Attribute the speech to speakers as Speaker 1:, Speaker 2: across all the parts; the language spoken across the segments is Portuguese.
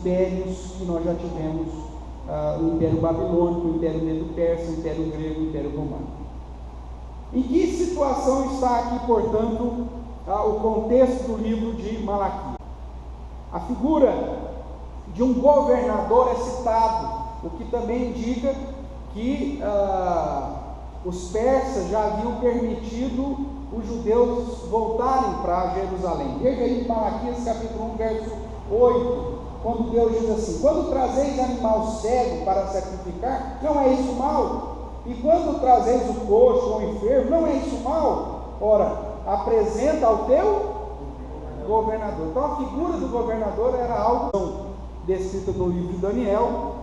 Speaker 1: impérios que nós já tivemos, o Império Babilônico, o Império Medo-Persa, o Império Grego, o Império Romano. Em que situação está aqui, portanto, o contexto do livro de Malaquias? A figura de um governador é citado, o que também indica que os persas já haviam permitido os judeus voltarem para Jerusalém. Veja aí Malaquias capítulo 1, verso 8, quando Deus diz assim: quando trazeis animal cego para sacrificar, não é isso mal? E quando trazeis o coxo ou o enfermo, não é isso mal? Ora, apresenta ao teu governador. Então a figura do governador era algo descrito no livro de Daniel,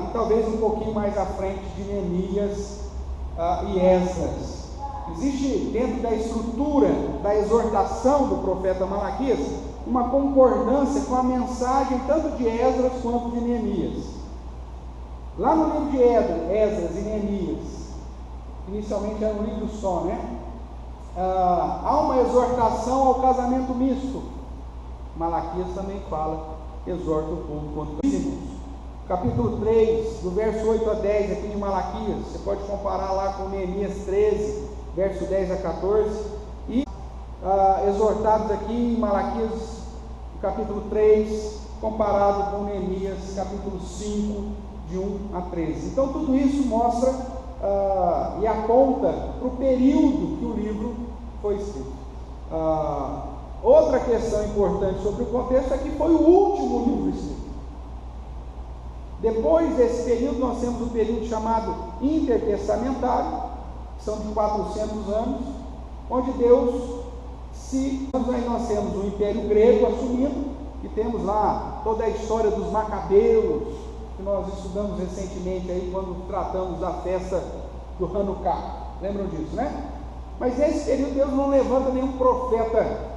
Speaker 1: e talvez um pouquinho mais à frente de Neemias e Esdras. Existe dentro da estrutura da exortação do profeta Malaquias uma concordância com a mensagem tanto de Esdras quanto de Neemias. Lá no livro de Esdras e Neemias, inicialmente era um livro só, há uma exortação ao casamento misto. Malaquias também exorta o povo contra os ídolos. Capítulo 3, do verso 8 a 10 aqui de Malaquias, você pode comparar lá com Neemias 13, verso 10 a 14, e exortados aqui em Malaquias, capítulo 3, comparado com Neemias, capítulo 5, de 1 a 13. Então tudo isso mostra e aponta para o período que o livro foi escrito. Outra questão importante sobre o contexto é que foi o último livro escrito. Depois desse período nós temos o período chamado intertestamentário, que são de 400 anos, onde aí nós temos o Império Grego assumindo, e temos lá toda a história dos Macabeus, que nós estudamos recentemente aí quando tratamos da festa do Hanukkah. Lembram disso, né? Mas nesse período Deus não levanta nenhum profeta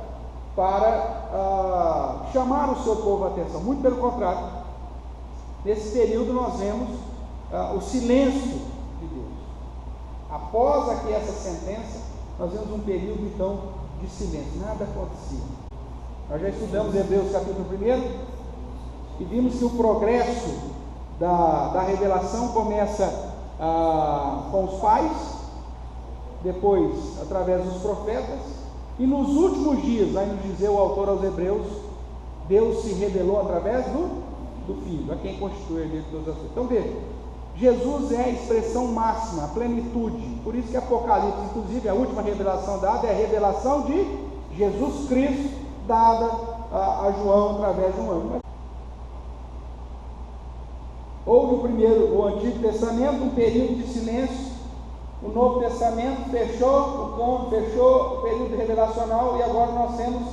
Speaker 1: para chamar o seu povo à atenção, muito pelo contrário. Nesse período nós vemos o silêncio de Deus. Após aqui essa sentença, nós vemos um período então de silêncio, nada acontecia. Nós já estudamos Hebreus capítulo 1 e vimos que o progresso da revelação começa com os pais, depois através dos profetas, e nos últimos dias, vai nos dizer o autor aos Hebreus, Deus se revelou através do Filho, a quem constitui a de todas as coisas. Então veja, Jesus é a expressão máxima, a plenitude. Por isso que Apocalipse, inclusive a última revelação dada, é a revelação de Jesus Cristo, dada a João através de um anjo. Houve o Antigo Testamento, um período de silêncio. O Novo Testamento fechou o período revelacional, e agora nós temos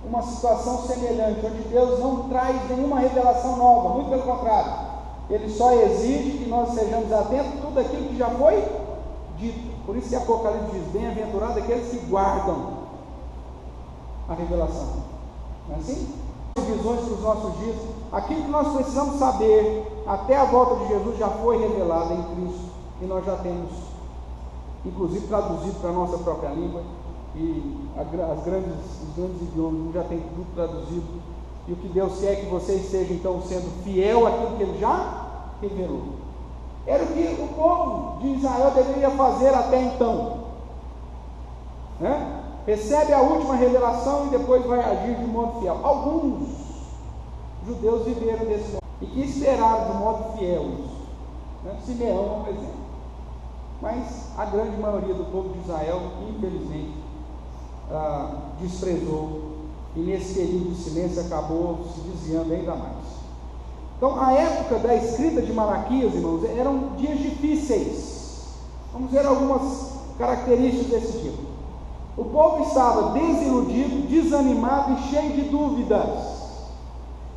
Speaker 1: uma situação semelhante, onde Deus não traz nenhuma revelação nova, muito pelo contrário, Ele só exige que nós sejamos atentos a tudo aquilo que já foi dito. Por isso que Apocalipse diz: bem-aventurado aqueles que guardam a revelação. Não é assim? Visões para os nossos dias, aquilo que nós precisamos saber até a volta de Jesus já foi revelado em Cristo, e nós já temos, inclusive, traduzido para a nossa própria língua, e os grandes idiomas já tem tudo traduzido, e o que Deus quer é que vocês estejam então sendo fiel àquilo que Ele já revelou. Era o que o povo de Israel deveria fazer até então, recebe a última revelação e depois vai agir de modo fiel. Alguns judeus viveram desse modo e que esperaram de modo fiel isso, Simeão é um exemplo, mas a grande maioria do povo de Israel, infelizmente, desprezou, e nesse período de silêncio acabou se desviando ainda mais. Então a época da escrita de Malaquias, irmãos, eram dias difíceis. Vamos ver algumas características desse tipo. O povo estava desiludido, desanimado e cheio de dúvidas,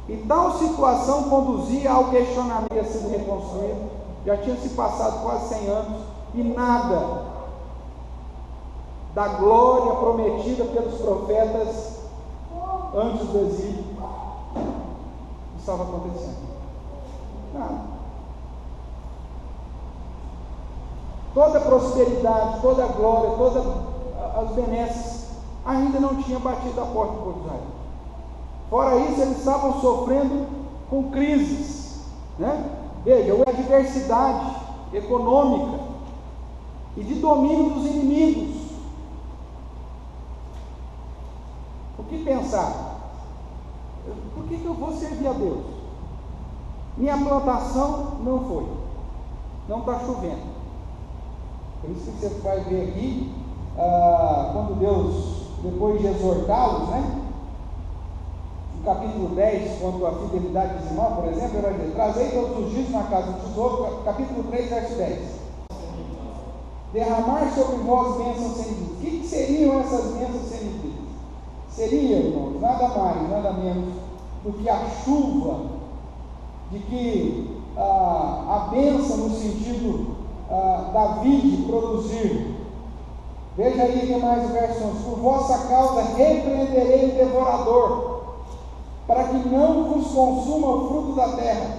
Speaker 1: e tal situação conduzia ao questionamento. Tinha sido reconstruído, já tinha se passado quase 100 anos, e nada da glória prometida pelos profetas antes do exílio estava acontecendo. Nada. Toda a prosperidade, toda a glória, todas as benesses ainda não tinham batido a porta do povo de Israel. Fora isso, eles estavam sofrendo com crises, né? Veja, a adversidade econômica e de domínio dos inimigos. O que pensar? Por que eu vou servir a Deus? Minha plantação não foi, não está chovendo. Por isso que você vai ver aqui, quando Deus, depois de exortá-los, né? No capítulo 10, quando a fidelidade diz irmão, por exemplo, ele vai dizer: trazei todos os dias na casa do tesouro, capítulo 3, verso 10. Derramar sobre vós bênçãos sem medida. O que seriam essas bênçãos sem medida? Seria, irmãos, nada mais, nada menos do que a chuva, de que a bênção no sentido da vide produzir. Veja aí que mais o verso 11: por vossa causa repreenderei o devorador, para que não vos consuma o fruto da terra.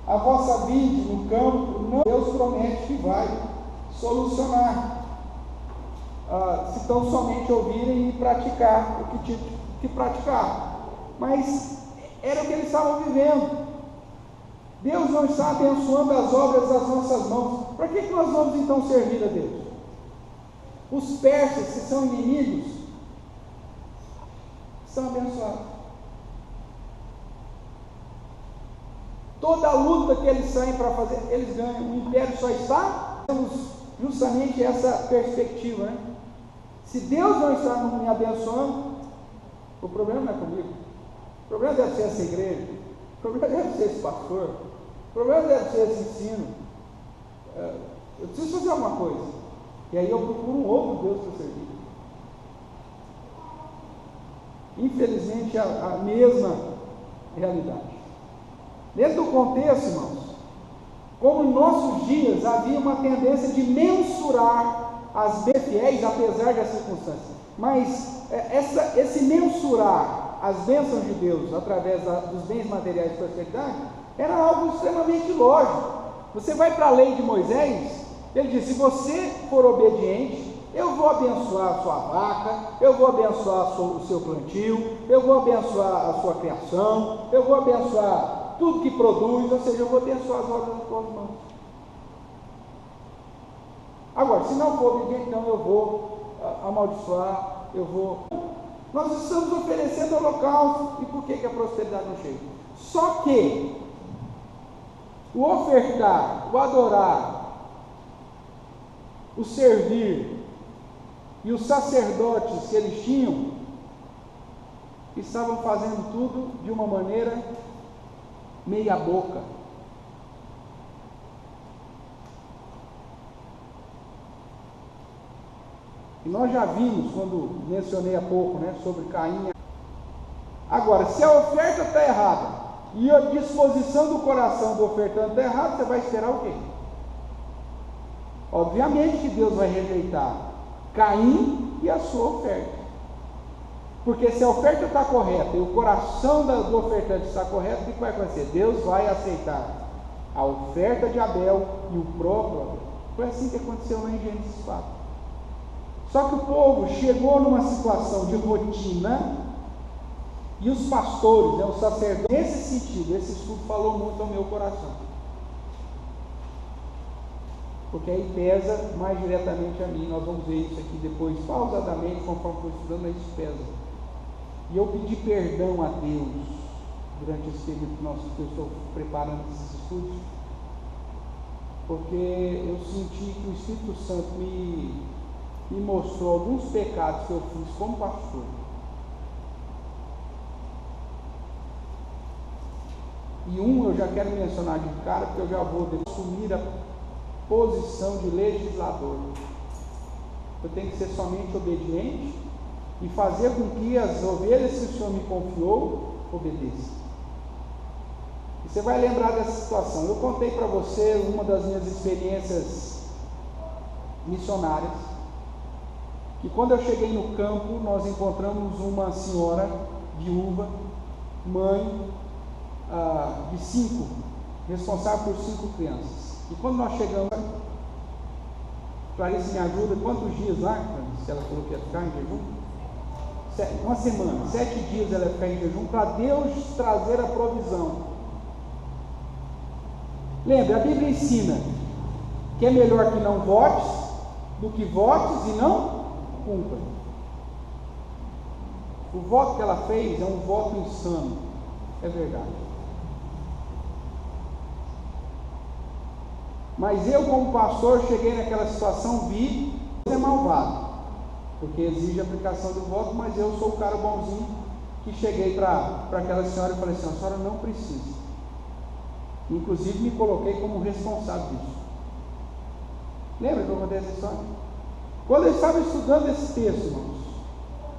Speaker 1: A vossa vide no campo, não. Deus promete que vai solucionar, se tão somente ouvirem e praticar o que praticar. Mas era o que eles estavam vivendo. Deus não está abençoando as obras das nossas mãos. Para que nós vamos então servir a Deus? Os persas, que são inimigos, são abençoados. Toda a luta que eles saem para fazer, eles ganham. O império só está. Temos justamente essa perspectiva, né? Se Deus não está me abençoando, o problema não é comigo. O problema deve ser essa igreja. O problema deve ser esse pastor. O problema deve ser esse ensino. Eu preciso fazer alguma coisa. E aí eu procuro um outro Deus para servir. Infelizmente, a mesma realidade. Dentro do contexto, irmãos, como em nossos dias havia uma tendência de mensurar as fiéis, apesar das circunstâncias. Mas esse mensurar as bênçãos de Deus através dos bens materiais de prosperidade era algo extremamente lógico. Você vai para a lei de Moisés, ele diz: se você for obediente, eu vou abençoar a sua vaca, eu vou abençoar o seu plantio, eu vou abençoar a sua criação, eu vou abençoar tudo que produz, ou seja, eu vou abençoar as obras das tuas mãos. Agora, se não for obediente, então eu vou amaldiçoar, Nós estamos oferecendo holocausto, e por que a prosperidade não chega? Só que o ofertar, o adorar, o servir e os sacerdotes que eles tinham estavam fazendo tudo de uma maneira meia boca. E nós já vimos, quando mencionei há pouco, né, sobre Caim. Agora, se a oferta está errada e a disposição do coração do ofertante está errada, você vai esperar o quê? Obviamente que Deus vai rejeitar Caim e a sua oferta. Porque se a oferta está correta e o coração do ofertante está correto, o que vai acontecer? Deus vai aceitar a oferta de Abel e o próprio Abel. Foi assim que aconteceu lá em Gênesis 4. Só que o povo chegou numa situação de rotina, e os pastores, os sacerdotes, nesse sentido, esse estudo falou muito ao meu coração, porque aí pesa mais diretamente a mim. Nós vamos ver isso aqui depois, pausadamente, conforme for estudando, mas isso pesa. E eu pedi perdão a Deus durante esse período que eu estou preparando esses estudos, porque eu senti que o Espírito Santo me mostrou alguns pecados que eu fiz como pastor. E eu já quero mencionar de cara, porque eu já vou assumir a posição de legislador. Eu tenho que ser somente obediente e fazer com que as ovelhas que o Senhor me confiou obedeçam. E você vai lembrar dessa situação. Eu contei para você uma das minhas experiências missionárias, que quando eu cheguei no campo, nós encontramos uma senhora viúva, mãe de 5, responsável por 5 crianças. E quando nós chegamos, Clarice me ajuda, quantos dias lá, se ela falou que ia ficar em jejum? Uma semana, 7 dias ela ia ficar em jejum, para Deus trazer a provisão. Lembra, a Bíblia ensina que é melhor que não votes do que votes e não cumpra. O voto que ela fez é um voto insano, é verdade. Mas eu, como pastor, cheguei naquela situação, vi que é malvado, porque exige a aplicação do voto, mas eu sou o cara bonzinho que cheguei para aquela senhora e falei assim: a senhora não precisa. Inclusive me coloquei como responsável disso. Lembra que eu contei essa história? Quando eu estava estudando esse texto, irmãos,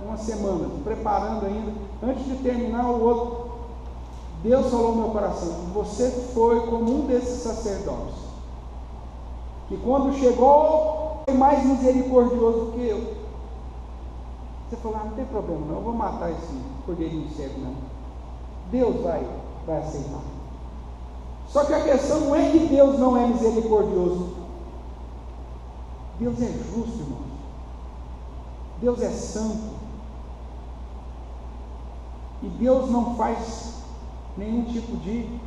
Speaker 1: uma semana, preparando ainda, antes de terminar o outro, Deus falou no meu coração: você foi como um desses sacerdotes, que quando chegou, foi mais misericordioso do que eu. Você falou: não tem problema não, eu vou matar esse cordeirinho cego, não. Deus vai aceitar. Só que a questão não é que Deus não é misericordioso. Deus é justo, irmãos. Deus é santo. E Deus não faz nenhum tipo de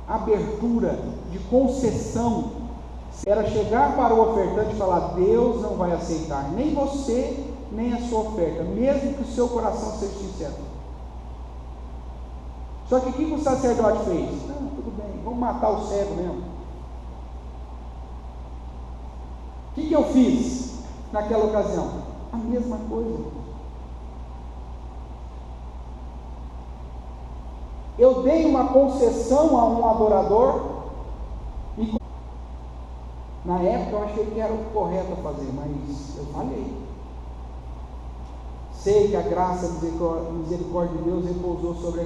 Speaker 1: abertura, de concessão. Era chegar para o ofertante e falar: Deus não vai aceitar nem você, nem a sua oferta, mesmo que o seu coração seja sincero. Só que o que o sacerdote fez? Não, tudo bem, vamos matar o cego mesmo. O que eu fiz naquela ocasião? A mesma coisa. Eu dei uma concessão a um adorador, e na época eu achei que era o correto a fazer, mas eu falhei. Sei que a graça e a misericórdia de Deus repousou sobre